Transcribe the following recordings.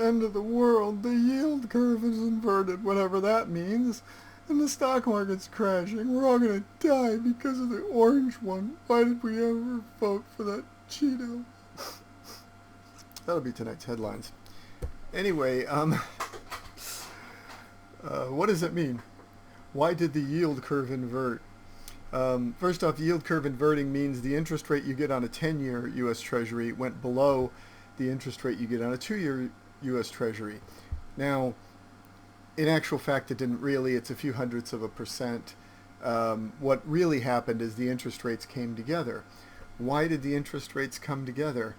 end of the world. The yield curve is inverted, whatever that means. And the stock market's crashing. We're all going to die because of the orange one. Why did we ever vote for that Cheeto? That'll be tonight's headlines. Anyway, what does it mean? Why did the yield curve invert? First off, yield curve inverting means the interest rate you get on a 10-year U.S. Treasury went below the interest rate you get on a 2-year U.S. Treasury. Now, in actual fact, it didn't really. It's a few hundredths of a percent. What really happened is the interest rates came together. Why did the interest rates come together?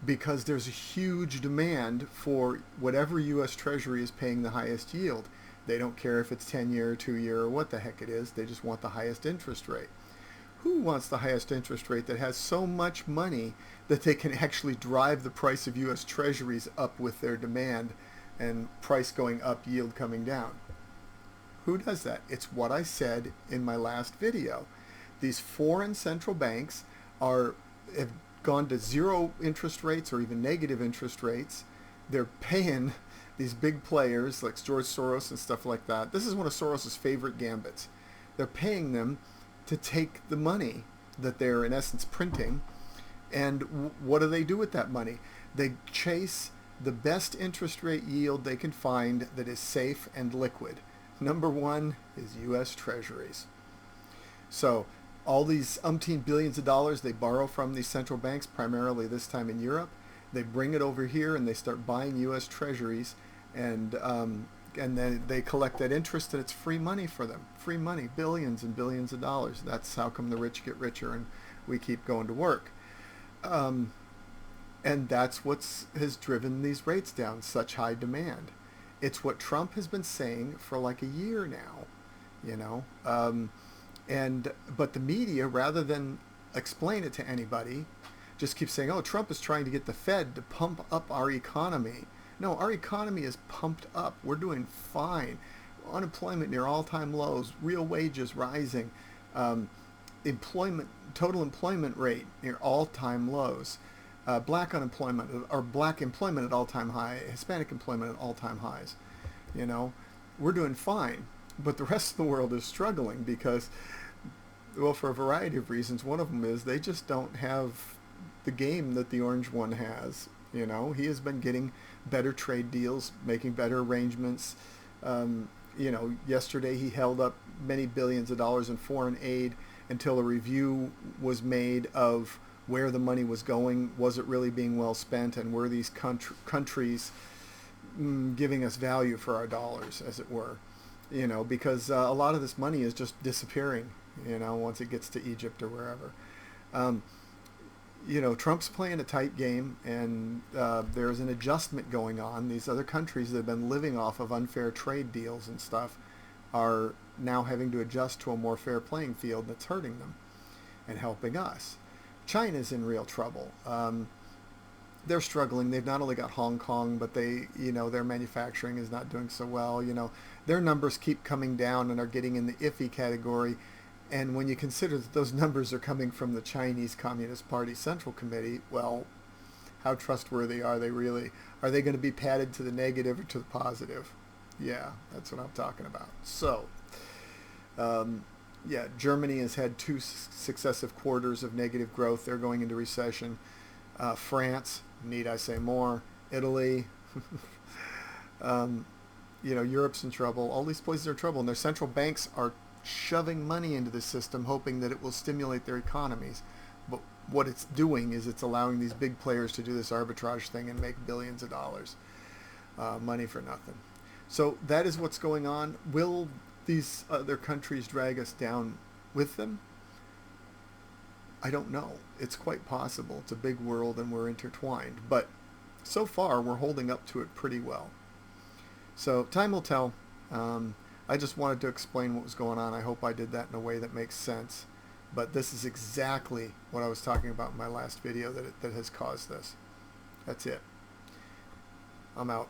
Because there's a huge demand for whatever U.S. Treasury is paying the highest yield. They don't care if it's 10-year or 2-year or what the heck it is. They just want the highest interest rate. Who wants the highest interest rate that has so much money that they can actually drive the price of U.S. Treasuries up with their demand and price going up, yield coming down? Who does that? It's what I said in my last video. These foreign central banks have gone to zero interest rates or even negative interest rates. They're paying these big players like George Soros and stuff like that. This is one of Soros's favorite gambits. They're paying them to take the money that they're in essence printing, and what do they do with that money? They chase the best interest rate yield they can find that is safe and liquid. Number one is U.S. Treasuries. So all these umpteen billions of dollars they borrow from these central banks, primarily this time in Europe, they bring it over here and they start buying U.S. Treasuries, and then they collect that interest, and it's free money for them. Free money, billions and billions of dollars. That's how come the rich get richer and we keep going to work. And that's what has driven these rates down, such high demand. It's what Trump has been saying for like a year now, you know. But the media, rather than explain it to anybody, just keeps saying, oh, Trump is trying to get the Fed to pump up our economy. No, our economy is pumped up. We're doing fine. Unemployment near all-time lows, real wages rising, total employment rate near all-time lows, black employment at all-time high, Hispanic employment at all-time highs. You know, we're doing fine, but the rest of the world is struggling because, well, for a variety of reasons. One of them is they just don't have the game that the orange one has. You know, he has been getting better trade deals, making better arrangements. You know, yesterday he held up many billions of dollars in foreign aid until a review was made of where the money was going. Was it really being well spent, and were these countries giving us value for our dollars, as it were? You know, because a lot of this money is just disappearing, you know, once it gets to Egypt or wherever. You know, Trump's playing a tight game, and there's an adjustment going on. These other countries that have been living off of unfair trade deals and stuff are now having to adjust to a more fair playing field that's hurting them and helping us. China's in real trouble. They're struggling. They've not only got Hong Kong, but their manufacturing is not doing so well. You know, their numbers keep coming down and are getting in the iffy category. And when you consider that those numbers are coming from the Chinese Communist Party Central Committee, well, how trustworthy are they really? Are they going to be padded to the negative or to the positive? Yeah, that's what I'm talking about. So, Germany has had 2 successive quarters of negative growth. They're going into recession. France, need I say more? Italy, Europe's in trouble. All these places are in trouble, and their central banks are shoving money into the system, hoping that it will stimulate their economies. But what it's doing is it's allowing these big players to do this arbitrage thing and make billions of dollars. Money for nothing. So that is what's going on. Will these other countries drag us down with them? I don't know. It's quite possible. It's a big world and we're intertwined. But so far, we're holding up to it pretty well. So time will tell. I just wanted to explain what was going on. I hope I did that in a way that makes sense. But this is exactly what I was talking about in my last video that has caused this. That's it. I'm out.